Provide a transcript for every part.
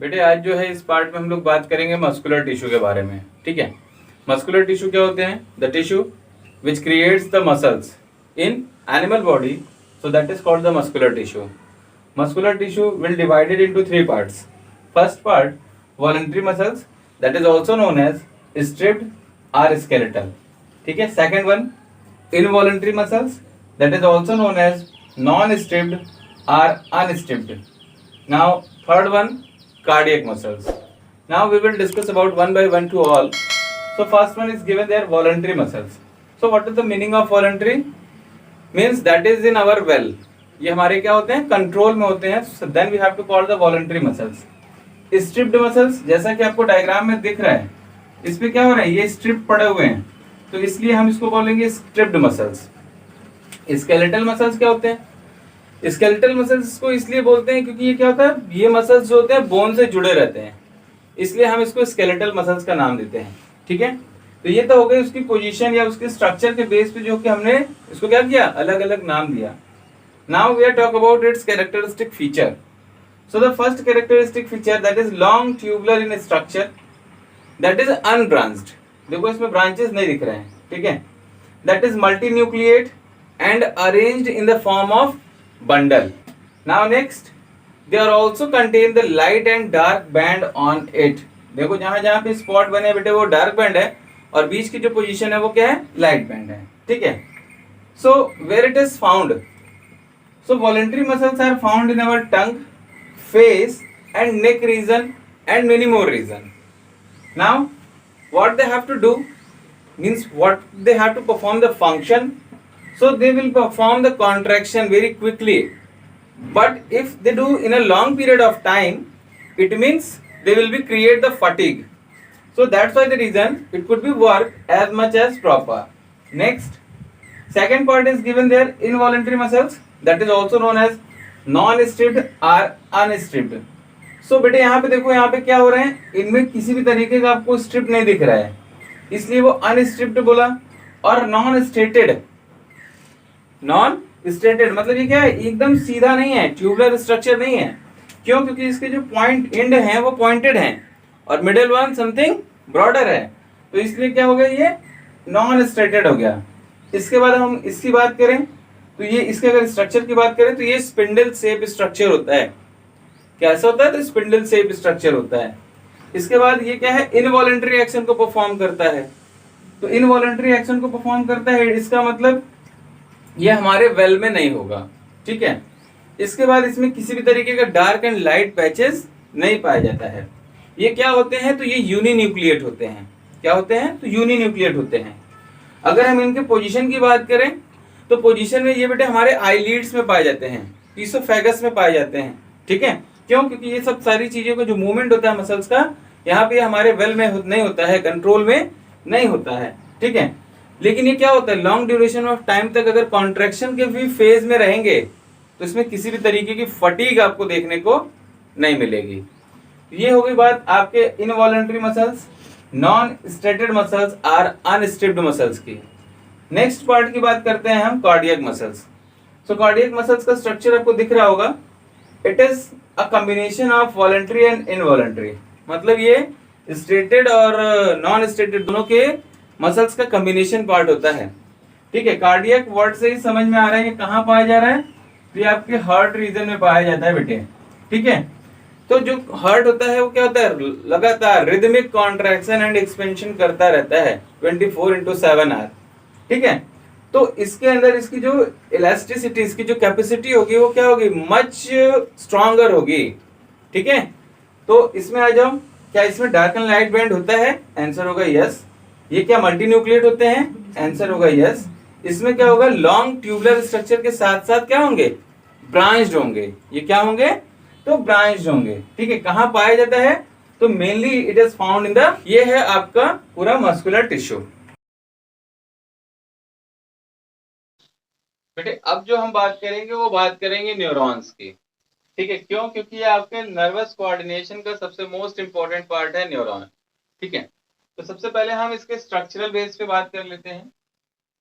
बेटे आज जो है इस पार्ट में हम लोग बात करेंगे मस्कुलर टिश्यू के बारे में। ठीक है, मस्कुलर टिश्यू क्या होते हैं? The tissue which creates the muscles in animal body, so that is called the muscular tissue. Muscular tissue will divided into three parts. First part voluntary muscles, that is also known as striped or skeletal. ठीक है, second one involuntary muscles, that is also known as non-stripped or unstripped. Now third one, cardiac muscles. Now we will discuss about one by one to all. So first one is given there, voluntary muscles. So what is the meaning of voluntary? Means that is in our well. ये हमारे क्या होते हैं? Control में होते हैं. So then we have to call the voluntary muscles. Striped muscles, जैसा कि आपको डायग्राम में दिख रहा है, इसमें क्या हो रहा है? ये स्ट्रिप पड़े हुए हैं, तो इसलिए हम इसको बोलेंगे स्ट्रिप्ड मसल्स। स्केलेटल मसल्स क्या होते हैं? स्केलेटल मसल्स को इसलिए बोलते हैं क्योंकि ये क्या होता है, ये मसल्स जो होते हैं बोन से जुड़े रहते हैं, इसलिए हम इसको स्केलेटल मसल्स का नाम देते हैं। ठीक है, तो ये तो हो गई उसकी पोजीशन या उसके स्ट्रक्चर के बेस पे जो कि हमने इसको क्या किया, अलग अलग नाम दिया। Now we are talk about its characteristic feature. So the first characteristic feature, that is long tubular in structure, that is unbranched. देखो इसमें branches नहीं दिख रहे हैं, ठीक है। That is multinucleate and arranged in the form of bundle. Now next, they are also contain the light and dark band on it. देखो जहां जहां पे स्पॉट बने बेटे वो डार्क बैंड है, और बीच की जो पोजीशन है वो क्या है, लाइट बैंड है। ठीक है, so where it is found? So voluntary muscles are found in our tongue, face and neck region and many more region. Now what they have to do, means what they have to perform the function, so they will perform the contraction very quickly, but if they do in a long period of time, it means they will be create the fatigue. So that's why the reason it could be work as much as proper. Next, second part is given there, involuntary muscles, that is also known as non-stripped or unstripped. So बेटे यहाँ पे देखो, यहाँ पे क्या हो रहे हैं, इनमें किसी भी तरीके का आपको स्ट्रिप नहीं दिख रहा है, इसलिए वो अनस्ट्रिप्ड बोला। और नॉन स्ट्रेटेड, नॉन स्ट्रेटेड मतलब ये क्या है, एकदम सीधा नहीं है, ट्यूबुलर स्ट्रक्चर नहीं है। क्यों? क्योंकि इसके जो पॉइंट एंड हैं वो पॉइंटेड हैं, और मिडिल वन समथिंग ब्रॉडर है, तो इसलिए क्या हो गया, ये नॉन स्ट्रेटेड हो गया। इसके बाद हम इसकी बात करें तो ये, इसके अगर स्ट्रक्चर की बात करें तो ये स्पिंडल शेप स्ट्रक्चर होता है। कैसा होता है? तो स्पिंडल शेप स्ट्रक्चर होता है। इसके बाद ये क्या है, इनवॉलंटरी एक्शन को परफॉर्म करता है। तो इनवॉलंटरी एक्शन को परफॉर्म करता है, इसका मतलब ये हमारे वेल में नहीं होगा। ठीक है, इसके बाद इसमें किसी भी तरीके का डार्क एंड लाइट पैचेस नहीं पाया जाता है। ये क्या होते हैं? तो ये यूनिन्यूक्लिएट होते हैं। क्या होते हैं? तो यूनिन्यूक्लिएट होते हैं। अगर हम इनके पोजीशन की बात करें तो पोजीशन में ये बेटे हमारे आईलिड्स में पाए जाते हैं, ईसोफेगस में पाए जाते हैं। ठीक है, क्यों? क्योंकि ये सब सारी चीजों का जो मूवमेंट होता है मसल्स का, यहाँ पे हमारे वेल में नहीं होता है, कंट्रोल में नहीं होता है। ठीक है, लेकिन ये क्या होता है, लॉन्ग ड्यूरेशन ऑफ टाइम तक अगर कॉन्ट्रैक्शन के भी फेज में रहेंगे तो इसमें किसी भी तरीके की फटीग आपको देखने को नहीं मिलेगी। ये हो गई बात आपके involuntary muscles, non striated muscles और अनस्ट्रिप्ड मसल्स की। नेक्स्ट पार्ट की बात करते हैं हम, कार्डियक मसल्स। सो कार्डियक मसल्स का स्ट्रक्चर आपको दिख रहा होगा, it is a combination of voluntary and involuntary. मतलब ये स्ट्रेटेड और नॉन स्ट्रेटेड दोनों के मसल्स का कॉम्बिनेशन पार्ट होता है। ठीक है, कार्डियक वर्ड से ही समझ में आ रहा है कि कहाँ पाया जा रहा है, तो ये आपके हार्ट रीजन में पाया जाता है बेटे। ठीक है, तो जो हार्ट होता है वो क्या होता है, लगातार रिदमिक कॉन्ट्रैक्शन एंड एक्सपेंशन करता रहता है 24/7 आवर। ठीक है, तो इसके अंदर इसकी जो इलास्टिसिटी, इसकी जो कैपेसिटी होगी वो क्या होगी, मच स्ट्रॉन्गर होगी। ठीक है, तो इसमें आ जाओ, क्या इसमें डार्क एंड लाइट बैंड होता है? आंसर होगा यस। ये क्या मल्टी न्यूक्लिएट होते हैं? आंसर होगा यस। इसमें क्या होगा, लॉन्ग ट्यूबुलर स्ट्रक्चर के साथ साथ क्या होंगे, ब्रांच्ड होंगे। ये क्या होंगे, तो ब्रांच्ड होंगे। ठीक है, कहाँ पाया जाता है, तो mainly it is found in the, ये है आपका पूरा मस्कुलर टिश्यू। बेटे अब जो हम बात करेंगे वो बात करेंगे न्यूरॉन्स की। ठीक है, क्यों? क्योंकि ये आपके नर्वस कोऑर्डिनेशन का सबसे मोस्ट इंपॉर्टेंट पार्ट है न्यूरॉन। ठीक है, तो सबसे पहले हम इसके स्ट्रक्चरल बेस पे बात कर लेते हैं।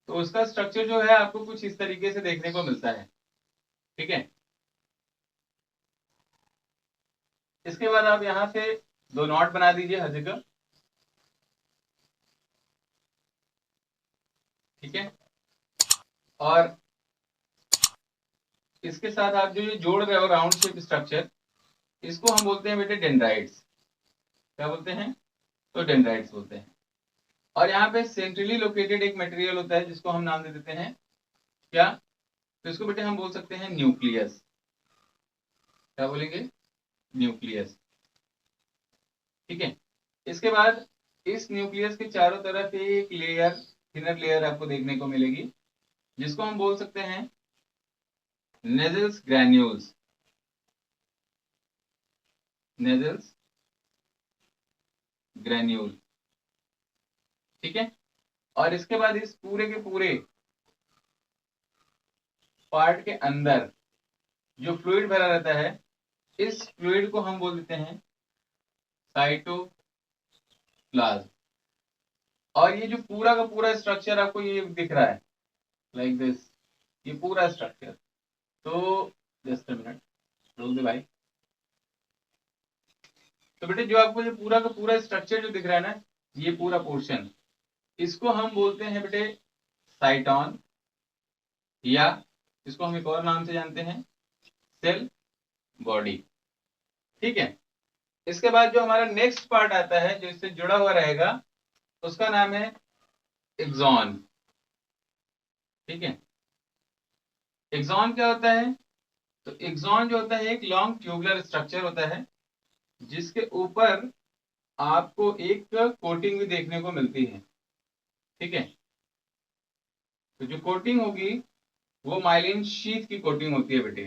तो उसका स्ट्रक्चर जो है आपको कुछ इस तरीके से देखने को मिलता है। ठीक है, इसके बाद आप यहाँ से 2 नॉट बना दीजिए हर जगह, ठीक है। और इसके साथ आप जो ये जोड़ रहे हो राउंड शेप स्ट्रक्चर, इसको हम बोलते हैं बेटे डेंड्राइट्स। क्या बोलते हैं? तो डेंड्राइट्स बोलते हैं। और यहाँ पे सेंट्रली लोकेटेड एक मटेरियल होता है जिसको हम नाम दे देते हैं क्या? तो इसको बेटे हम बोल सकते हैं न्यूक्लियस। क्या बोलेंगे? न्यूक्लियस, ठीक है। इसके बाद इस न्यूक्लियस के चारों तरफ एक लेयर, थिनर लेयर आपको देखने को मिलेगी, जिसको हम बोल सकते हैं नेजल्स ग्रैन्यूल्स। नेजल्स ग्रैन्यूल, ठीक है। और इसके बाद इस पूरे के पूरे पार्ट के अंदर जो फ्लूइड भरा रहता है, इस फ्लूइड को हम बोल देते हैं साइटोप्लाज्म। और ये जो पूरा का पूरा स्ट्रक्चर आपको ये दिख रहा है लाइक दिस, ये पूरा स्ट्रक्चर, तो जस्ट अ मिनट रोक दे भाई। तो बेटे जो आपको ये पूरा का पूरा स्ट्रक्चर जो दिख रहा है ना, ये पूरा पोर्शन, इसको हम बोलते हैं बेटे साइटॉन, या इसको हम एक और नाम से जानते हैं सेल बॉडी, ठीक है। इसके बाद जो हमारा नेक्स्ट पार्ट आता है जो इससे जुड़ा हुआ रहेगा, उसका नाम है एक्सॉन, ठीक है। एक्सॉन क्या होता है? तो एक्सॉन जो होता है एक लॉन्ग ट्यूबुलर स्ट्रक्चर होता है, जिसके ऊपर आपको एक कोटिंग भी देखने को मिलती है, ठीक है। तो जो कोटिंग होगी वो माइलिन शीथ की कोटिंग होती है बेटे।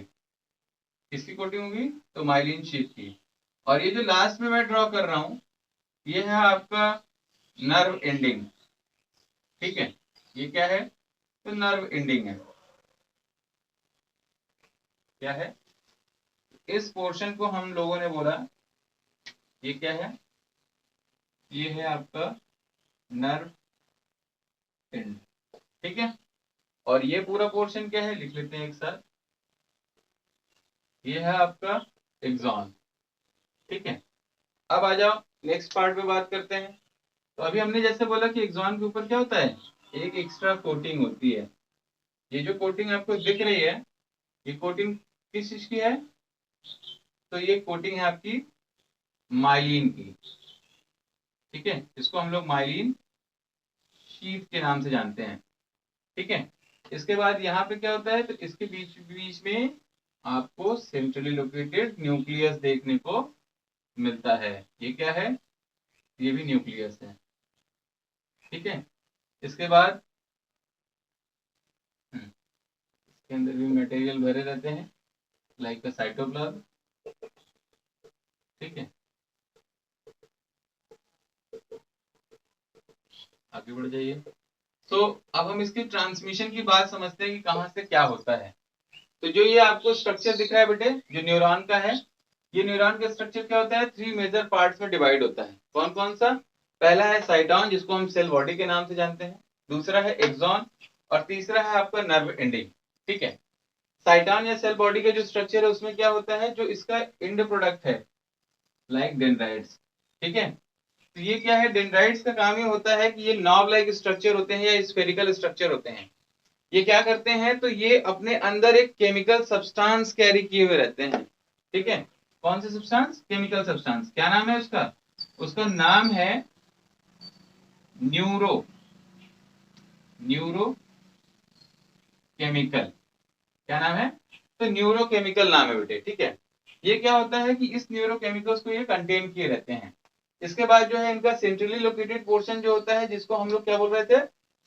किसकी कोटिंग होगी? तो माइलिन शीथ की। और ये जो लास्ट में मैं ड्रॉ कर रहा हूं, ये है आपका नर्व एंडिंग, ठीक है। ये क्या है? तो नर्व एंडिंग है। क्या है? इस पोर्शन को हम लोगों ने बोला ये क्या है? ये है आपका नर्व एंड, ठीक है। और ये पूरा पोर्शन क्या है? लिख लेते हैं एक साथ, ये है आपका एक्सॉन, ठीक है। अब आ जाओ नेक्स्ट पार्ट पे बात करते हैं। तो अभी हमने जैसे बोला कि एक्सॉन के ऊपर क्या होता है? एक एक्स्ट्रा कोटिंग होती है। ये जो कोटिंग आपको दिख रही है, ये कोटिंग किस चीज की है? तो ये कोटिंग है आपकी माइलिन की, ठीक है। इसको हम लोग माइलिन शीथ के नाम से जानते हैं, ठीक है। इसके बाद यहाँ पे क्या होता है? तो इसके बीच बीच में आपको सेंट्रली लोकेटेड न्यूक्लियस देखने को मिलता है। ये क्या है? ये भी न्यूक्लियस है, ठीक है। इसके बाद इसके अंदर भी मटेरियल भरे रहते हैं लाइक साइटोप्लाज्म, ठीक है। आगे बढ़ जाइए। तो अब हम इसकी ट्रांसमिशन की बात समझते हैं कि कहां से क्या होता है। तो जो ये आपको स्ट्रक्चर दिख रहा है बेटे, जो न्यूरॉन का है, ये न्यूरॉन का स्ट्रक्चर क्या होता है? 3 मेजर पार्ट्स में डिवाइड होता है। कौन कौन सा? पहला है साइटॉन, जिसको हम सेल बॉडी के नाम से जानते हैं। दूसरा है एक्सॉन, और तीसरा है आपका नर्व एंडिंग, ठीक है। साइटॉन या सेल बॉडी का जो स्ट्रक्चर है उसमें क्या होता है? जो इसका एंड प्रोडक्ट है लाइक डेंड्राइट्स, ठीक है। तो ये क्या है? डेंड्राइट्स का काम ये होता है कि ये नॉब लाइक स्ट्रक्चर होते हैं या स्फेरिकल स्ट्रक्चर होते हैं। ये क्या करते हैं? तो ये अपने अंदर एक केमिकल सब्सटेंस कैरी किए हुए रहते हैं, ठीक है। कौन से सब्सटेंस? Chemical substance. क्या नाम है उसका? उसका नाम है न्यूरो केमिकल। क्या नाम है? तो न्यूरोकेमिकल नाम है बेटे, ठीक है। ये क्या होता है कि इस न्यूरोकेमिकल्स को ये कंटेन किए रहते हैं। इसके बाद जो है इनका सेंट्रली लोकेटेड पोर्शन जो होता है, जिसको हम लोग क्या बोल रहे थे?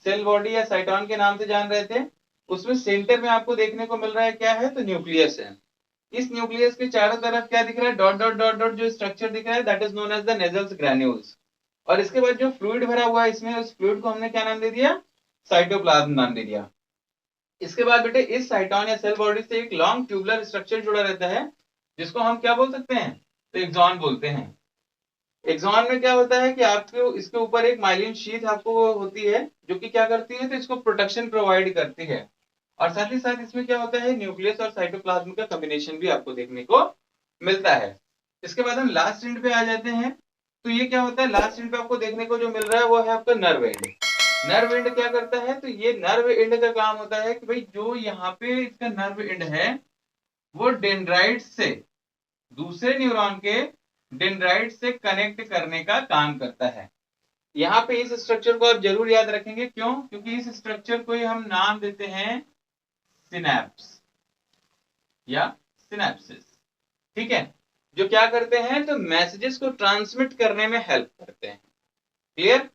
सेल बॉडी या साइटॉन के नाम से जान रहे थे। उसमें सेंटर में आपको देखने को मिल रहा है क्या है? तो न्यूक्लियस है। इस न्यूक्लियस के चारों तरफ क्या दिख रहा है? डॉट डॉट डॉट डॉट जो स्ट्रक्चर दिख रहा है, that is known as the Nissl's granules. और इसके बाद जो फ्लूइड भरा हुआ है इसमें, उस फ्लूइड को हमने क्या नाम दे दिया? साइटोप्लाज्म नाम दे दिया। इसके बाद बेटे इस साइटॉन या सेल बॉडी से एक लॉन्ग ट्यूबुलर स्ट्रक्चर जुड़ा रहता है, जिसको हम क्या बोल सकते हैं? तो एक्सॉन बोलते हैं। एक्सॉन में क्या होता है कि आपको इसके ऊपर एक माइलिन शीथ आपको होती है, जो कि क्या करती है? तो इसको प्रोटेक्शन प्रोवाइड करती है। और साथ ही साथ इसमें क्या होता है? न्यूक्लियस और साइटोप्लाज्म का कॉम्बिनेशन भी आपको देखने को मिलता है। इसके बाद हम लास्ट एंड पे आ जाते हैं। तो ये क्या होता है, लास्ट एंड पे आपको देखने को जो मिल रहा है वो है आपका नर्व एंड। नर्व एंड क्या करता है, तो ये नर्व एंड का काम होता है कि भाई जो यहाँ पे इसका नर्व एंड है वो डेंड्राइट से दूसरे न्यूरॉन के डेंड्राइट से कनेक्ट करने का काम करता है। यहाँ पे इस स्ट्रक्चर को आप जरूर याद रखेंगे, क्यों, क्योंकि इस स्ट्रक्चर को ही हम नाम देते हैं सिनैप्स या सिनैप्सिस। ठीक है, जो क्या करते हैं, तो मैसेजेस को ट्रांसमिट करने में हेल्प करते हैं। क्लियर।